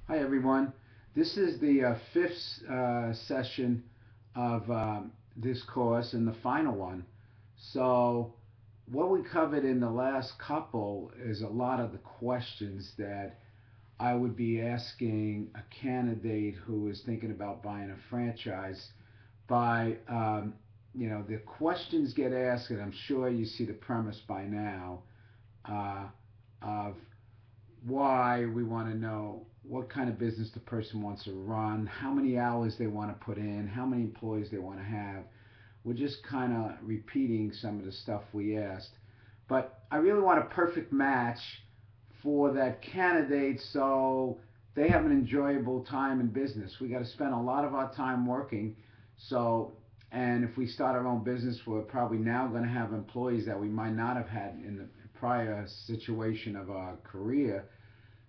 Hi, everyone. This is the fifth session of this course and the final one. So, what we covered in the last couple is a lot of the questions that I would be asking a candidate who is thinking about buying a franchise. By the questions get asked, and I'm sure you see the premise by now uh, of why we want to know what kind of business the person wants to run, how many hours they want to put in, how many employees they want to have. We're just kind of repeating some of the stuff we asked. But I really want a perfect match for that candidate so they have an enjoyable time in business. We got to spend a lot of our time working. So, and if we start our own business, we're probably now going to have employees that we might not have had in the prior situation of our career.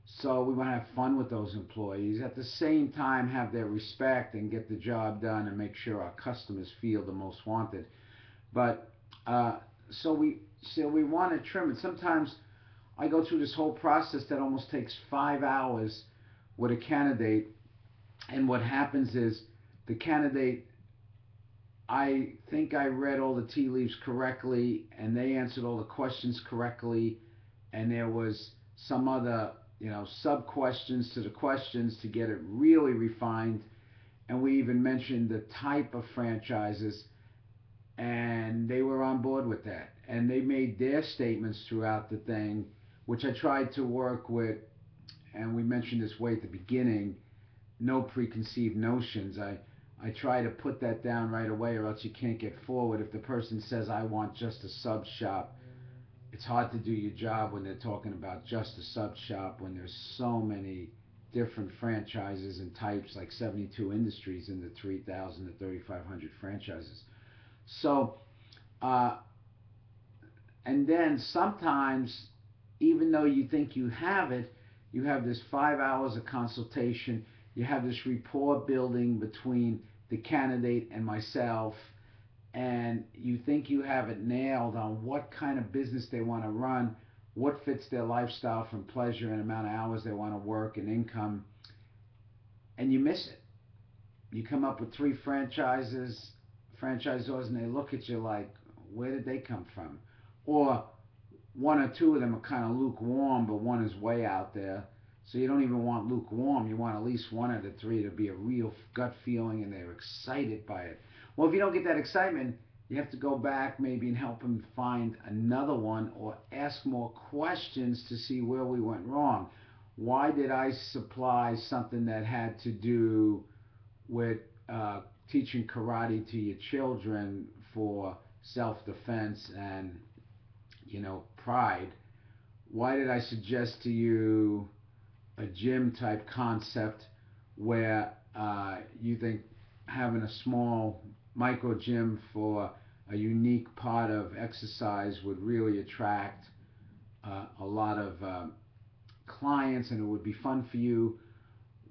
So we want to have fun with those employees. At the same time, have their respect and get the job done and make sure our customers feel the most wanted. But uh, so we want to trim it. Sometimes I go through this whole process that almost takes 5 hours with a candidate, and what happens is the candidate, I think I read all the tea leaves correctly, and they answered all the questions correctly, and there was some other sub questions to the questions to get it really refined, and we even mentioned the type of franchises, and they were on board with that, and they made their statements throughout the thing, which I tried to work with, and we mentioned this way at the beginning, no preconceived notions. I try to put that down right away, or else you can't get forward. If the person says, I want just a sub shop, it's hard to do your job when they're talking about just a sub shop when there's so many different franchises and types, like 72 industries in the 3,000 to 3,500 franchises. So, uh, and then sometimes, even though you think you have it, you have this 5 hours of consultation, you have this rapport building between the candidate and myself, and you think you have it nailed on what kind of business they want to run, what fits their lifestyle from pleasure and amount of hours they want to work and income, and you miss it. You come up with three franchisors, and they look at you like, where did they come from? Or one or two of them are kind of lukewarm, but one is way out there. So you don't even want lukewarm. You want at least one of the three to be a real gut feeling and they're excited by it. Well, if you don't get that excitement, you have to go back maybe and help them find another one or ask more questions to see where we went wrong. Why did I supply something that had to do with teaching karate to your children for self-defense and pride? Why did I suggest to you a gym type concept where you think having a small micro gym for a unique part of exercise would really attract a lot of clients and it would be fun for you?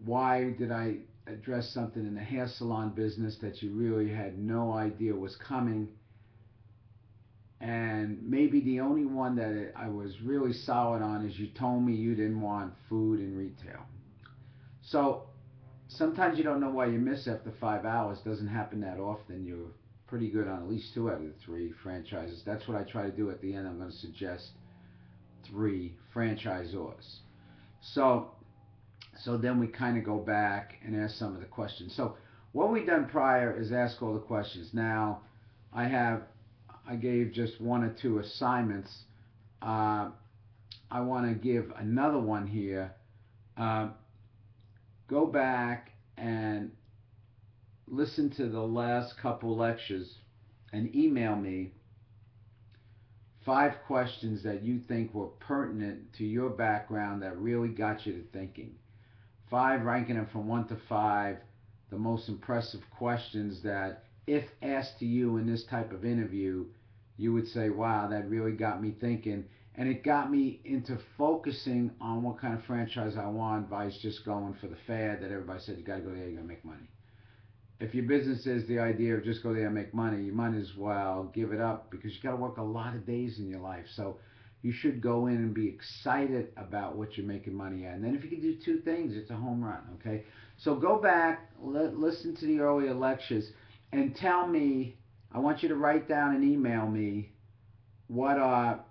Why did I address something in the hair salon business that you really had no idea was coming? And maybe the only one that I was really solid on is you told me you didn't want food in retail. So sometimes you don't know why you miss after 5 hours. Doesn't happen that often. You're pretty good on at least two out of the three franchises. That's what I try to do at the end. I'm going to suggest three franchisors. So so then we kind of go back and ask some of the questions. So what we've done prior is ask all the questions. Now I have I gave just one or two assignments. Uh, I want to give another one here. Uh, Go back and listen to the last couple lectures and email me 5 questions that you think were pertinent to your background that really got you to thinking. Five, ranking them from 1 to 5, the most impressive questions that, if asked to you in this type of interview, you would say, wow, that really got me thinking. And it got me into focusing on what kind of franchise I want, vice just going for the fad that everybody said, you got to go there, you're going to make money. If your business is the idea of just go there and make money, you might as well give it up because you got to work a lot of days in your life. So you should go in and be excited about what you're making money at. And then if you can do two things, it's a home run, okay? So go back, listen to the earlier lectures, and tell me, I want you to write down and email me what are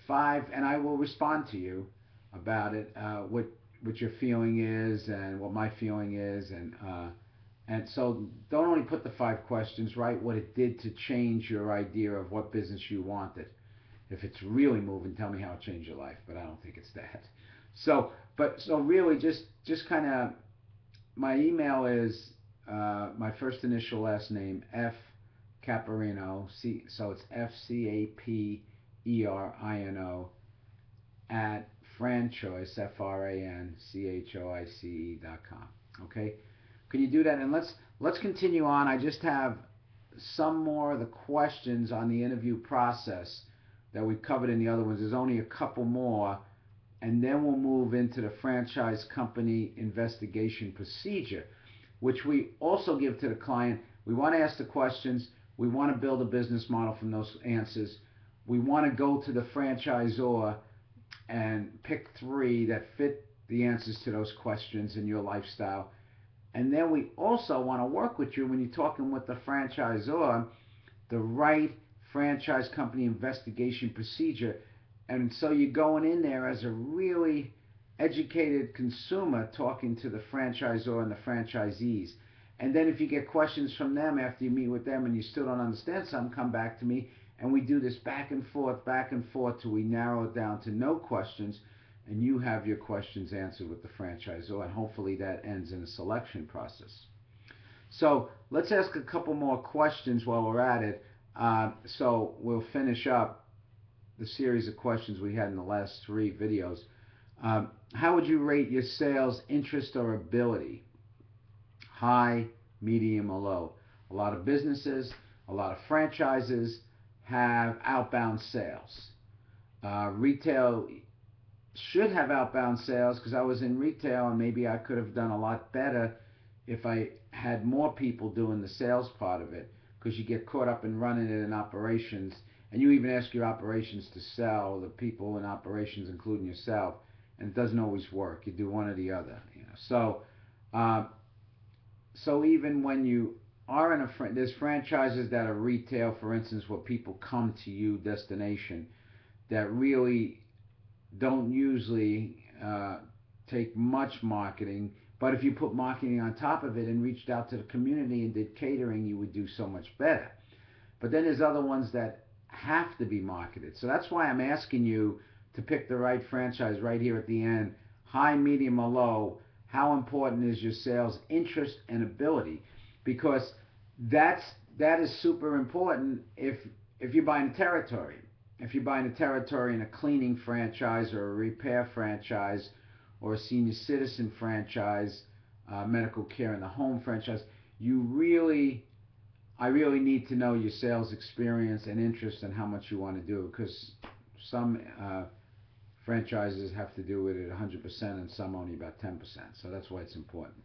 five, and I will respond to you about it, what your feeling is and what my feeling is, and so don't only put the five questions, write what it did to change your idea of what business you wanted. If it's really moving, tell me how it changed your life, but I don't think it's that. So really, just kind of, my email is my first initial last name, F Caparino, so it's FCAPERINO at franchoice, FRANCHOICE.com. Okay, can you do that? And let's continue on. I just have some more of the questions on the interview process that we covered in the other ones. There's only a couple more, and then we'll move into the franchise company investigation procedure, which we also give to the client. We want to ask the questions. We want to build a business model from those answers. We want to go to the franchisor and pick three that fit the answers to those questions in your lifestyle. And then we also want to work with you when you're talking with the franchisor, the right franchise company investigation procedure. And so you're going in there as a really educated consumer talking to the franchisor and the franchisees. And then if you get questions from them after you meet with them and you still don't understand something, come back to me, and we do this back and forth till we narrow it down to no questions, and you have your questions answered with the franchisor, and hopefully that ends in a selection process. So let's ask a couple more questions while we're at it. So we'll finish up the series of questions we had in the last three videos. How would you rate your sales interest or ability? High, medium, or low? A lot of businesses, a lot of franchises have outbound sales. Retail should have outbound sales, because I was in retail and maybe I could have done a lot better if I had more people doing the sales part of it, because you get caught up in running it in operations, and you even ask your operations to sell, the people in operations including yourself, and it doesn't always work. You do one or the other, you know. So even when you are in there's franchises that are retail, for instance, where people come to you, destination, that really don't usually take much marketing. But if you put marketing on top of it and reached out to the community and did catering, you would do so much better. But then there's other ones that have to be marketed. So that's why I'm asking you to pick the right franchise right here at the end. High, medium, or low. How important is your sales interest and ability? Because that is super important if you're buying a territory. If you're buying a territory in a cleaning franchise or a repair franchise or a senior citizen franchise, medical care in the home franchise, I really need to know your sales experience and interest and how much you want to do, because some franchises have to do it at 100% and some only about 10%. So that's why it's important.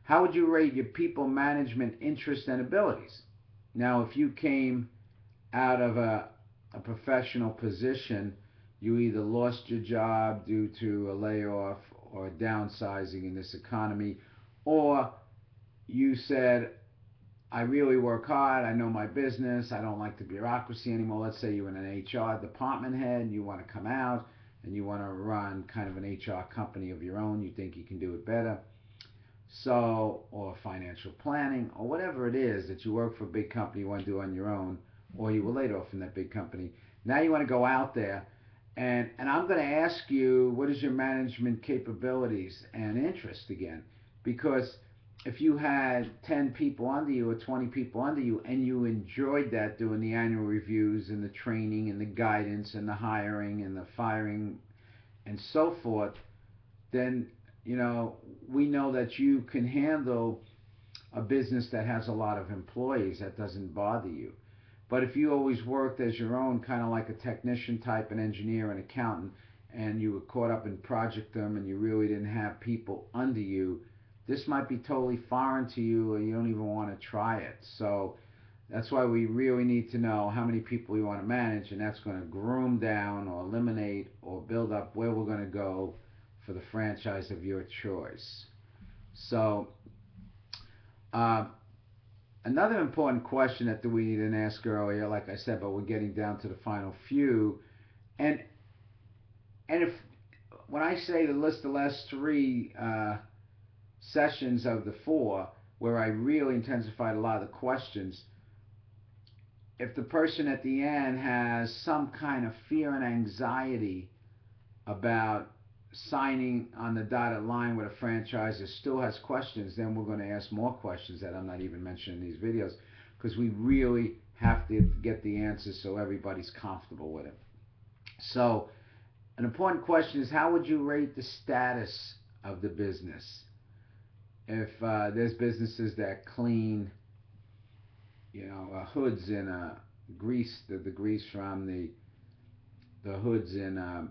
How would you rate your people management interest and abilities? Now, if you came out of a professional position, you either lost your job due to a layoff or downsizing in this economy, or you said, I really work hard, I know my business, I don't like the bureaucracy anymore. Let's say you're an HR department head and you want to come out and you want to run kind of an HR company of your own, you think you can do it better. So, or financial planning, or whatever it is that you work for a big company, you want to do on your own, or you were laid off from that big company. Now you want to go out there, and I'm going to ask you, what is your management capabilities and interest again? Because if you had 10 people under you or 20 people under you, and you enjoyed that, doing the annual reviews and the training and the guidance and the hiring and the firing and so forth, then we know that you can handle a business that has a lot of employees. That doesn't bother you. But if you always worked as your own, kind of like a technician type, an engineer, an accountant, and you were caught up in projectdom and you really didn't have people under you, this might be totally foreign to you, or you don't even want to try it. So That's why we really need to know how many people we want to manage, and that's going to groom down or eliminate or build up where we're going to go for the franchise of your choice. So, uh, another important question that we didn't ask earlier, like I said, but we're getting down to the final few, and if when I say to list the last three sessions of the four, where I really intensified a lot of the questions, if the person at the end has some kind of fear and anxiety about signing on the dotted line with a franchise that still has questions, then we're going to ask more questions that I'm not even mentioning in these videos, because we really have to get the answers so everybody's comfortable with it. So, an important question is, how would you rate the status of the business? If there's businesses that clean, hoods in grease, the grease from the hoods in a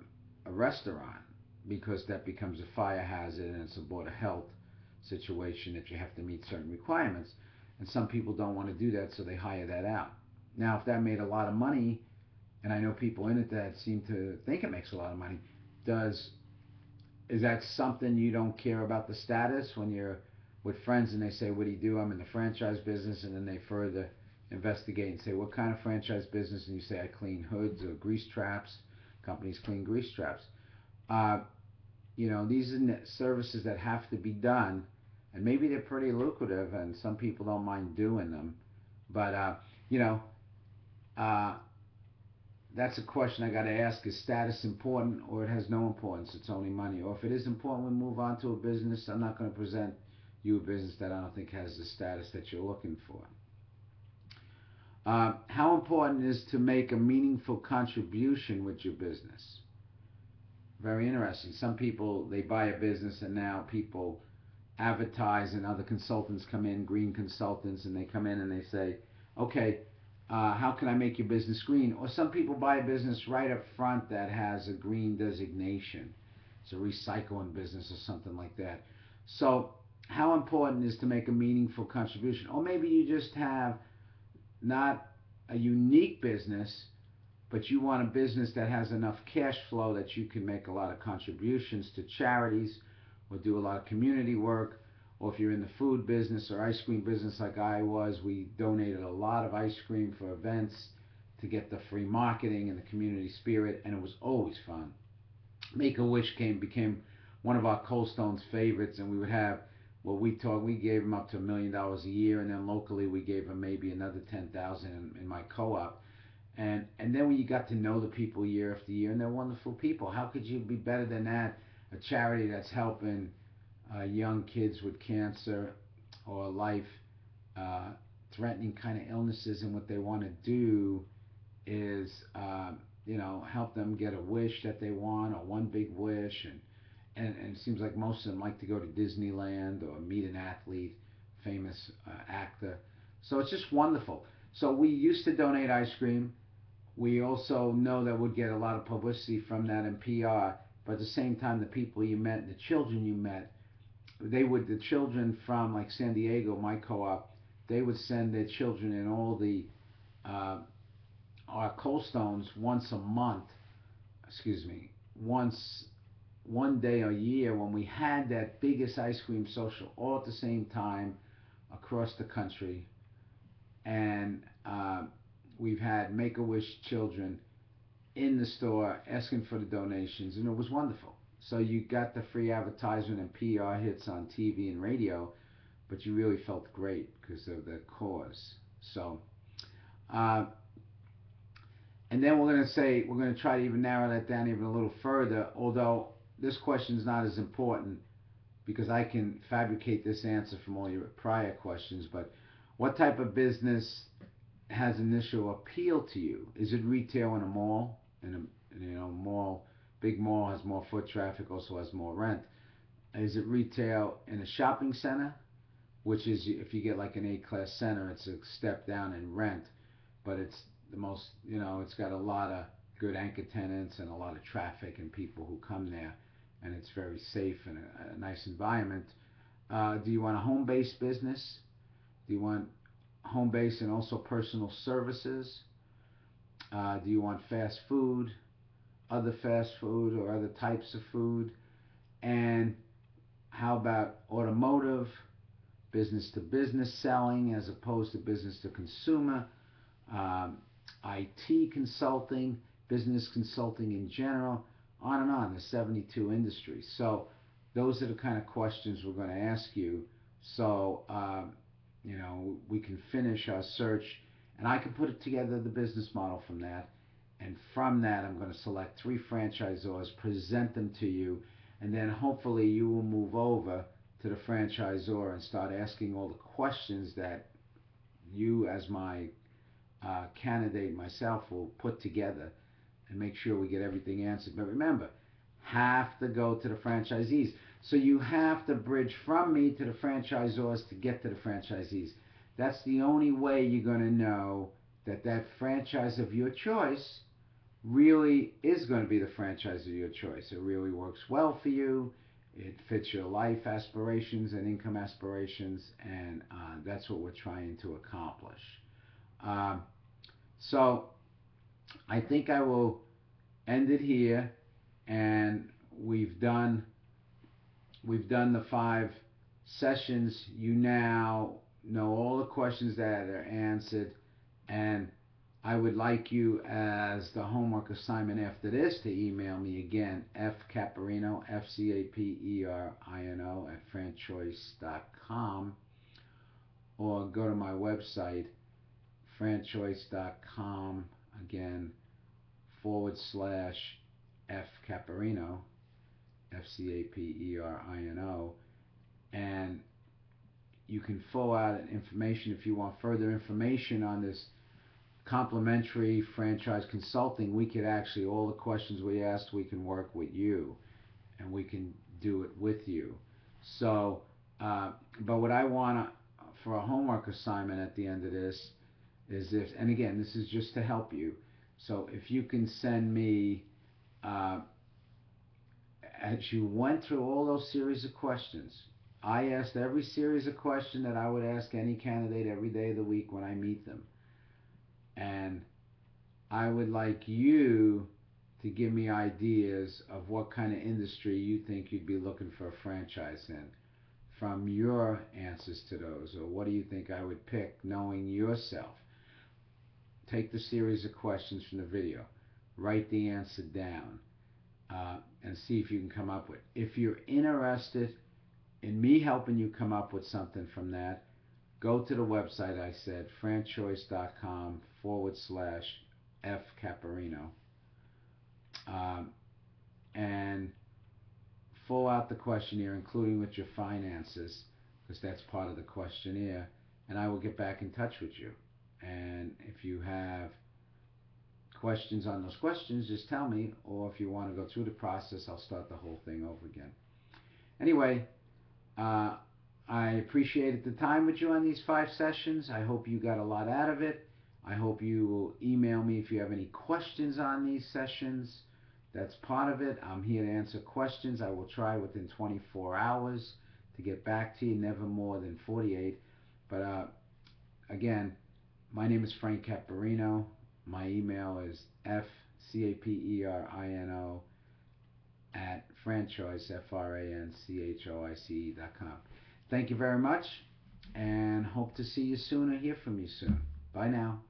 restaurant, because that becomes a fire hazard and it's a board of health situation that you have to meet certain requirements. And some people don't want to do that, so they hire that out. Now, if that made a lot of money, and I know people in it that seem to think it makes a lot of money, does is that something you don't care about the status when you're with friends and they say, "What do you do?" "I'm in the franchise business," and then they further investigate and say, "What kind of franchise business?" And you say, "I clean hoods or grease traps. Companies clean grease traps." Uh, these are services that have to be done, and maybe they're pretty lucrative, and some people don't mind doing them. But you know, uh, that's a question I got to ask: is status important, or it has no importance? It's only money. Or if it is important, we move on to a business. I'm not going to present you a business that I don't think has the status that you're looking for. How important is to make a meaningful contribution with your business? Very interesting. Some people, they buy a business and now people advertise and other consultants come in, green consultants, and they come in and they say, okay, how can I make your business green? Or some people buy a business right up front that has a green designation. It's a recycling business or something like that. So how important is to make a meaningful contribution? Or maybe you just have not a unique business, but you want a business that has enough cash flow that you can make a lot of contributions to charities or do a lot of community work. Or if you're in the food business or ice cream business like I was, we donated a lot of ice cream for events to get the free marketing and the community spirit, and it was always fun. Make-A-Wish became one of our Cold Stone's favorites, and we would have we gave them up to $1 million a year, and then locally we gave them maybe another 10,000 in my co-op. And then when you got to know the people year after year, and they're wonderful people, how could you be better than that? A charity that's helping young kids with cancer or life threatening kind of illnesses, and what they want to do is help them get a wish that they want, or one big wish. And it seems like most of them like to go to Disneyland or meet an athlete, famous actor. So it's just wonderful. So we used to donate ice cream. We also know that we'd get a lot of publicity from that and PR. But at the same time, the people you met and the children you met, the children from like San Diego, my co-op, they would send their children in all the uh, our Cold Stones once a month. Excuse me, once one day a year when we had that biggest ice cream social all at the same time across the country. And we've had Make-A-Wish children in the store asking for the donations, and it was wonderful. So you got the free advertisement and PR hits on TV and radio, but you really felt great because of the cause. So, uh, and then we're going to try to even narrow that down even a little further. Although this question is not as important because I can fabricate this answer from all your prior questions. But what type of business has initial appeal to you? Is it retail in a mall? Mall, big mall has more foot traffic, also has more rent. Is it retail in a shopping center, which is if you get like an A-class center, it's a step down in rent, but it's the most, it's got a lot of good anchor tenants and a lot of traffic and people who come there, and it's very safe and a nice environment. Do you want a home-based business? Do you want home base and also personal services? Do you want fast food, other fast food, or other types of food? And how about automotive, business to business selling as opposed to business to consumer, um, IT consulting, business consulting in general, on and on. There's 72 industries. So those are the kind of questions we're going to ask you. So we can finish our search, and I can put it together the business model from that. And from that, I'm going to select 3 franchisors, present them to you, and then hopefully you will move over to the franchisor and start asking all the questions that you, as my candidate, myself, will put together and make sure we get everything answered. But remember, have to go to the franchisees. So you have to bridge from me to the franchisors to get to the franchisees. That's the only way you're going to know that that franchise of your choice really is going to be the franchise of your choice. It really works well for you. It fits your life aspirations and income aspirations, and that's what we're trying to accomplish. Um, so I think I will end it here, and we've done the 5 sessions. You now know all the questions that are answered, and I would like you, as the homework assignment after this, to email me again, fcaperino, FCAPERINO, at franchoice.com, or go to my website, franchoice.com, again, /fcaperino, FCAPERINO, and you can fill out information if you want further information on this complimentary franchise consulting. We could actually, all the questions we asked, we can work with you, and we can do it with you. So, but what I want for a homework assignment at the end of this is if, and again, this is just to help you. So if you can send me, as you went through all those series of questions, I asked every series of question that I would ask any candidate every day of the week when I meet them. And I would like you to give me ideas of what kind of industry you think you'd be looking for a franchise in from your answers to those. Or what do you think I would pick, knowing yourself? Take the series of questions from the video, write the answer down, and see if you can come up with. If you're interested in me helping you come up with something from that, go to the website I said, franchoice.com /fcaperino, and fill out the questionnaire, including with your finances, because that's part of the questionnaire, and I will get back in touch with you. And if you have questions on those questions, just tell me, or if you want to go through the process, I'll start the whole thing over again. Anyway, I appreciated the time with you on these 5 sessions. I hope you got a lot out of it. I hope you will email me if you have any questions on these sessions. That's part of it. I'm here to answer questions. I will try within 24 hours to get back to you, never more than 48. But again, my name is Frank Caperino. My email is fcaperino at franchoice, franchoice.com. Thank you very much, and hope to see you soon or hear from you soon. Bye now.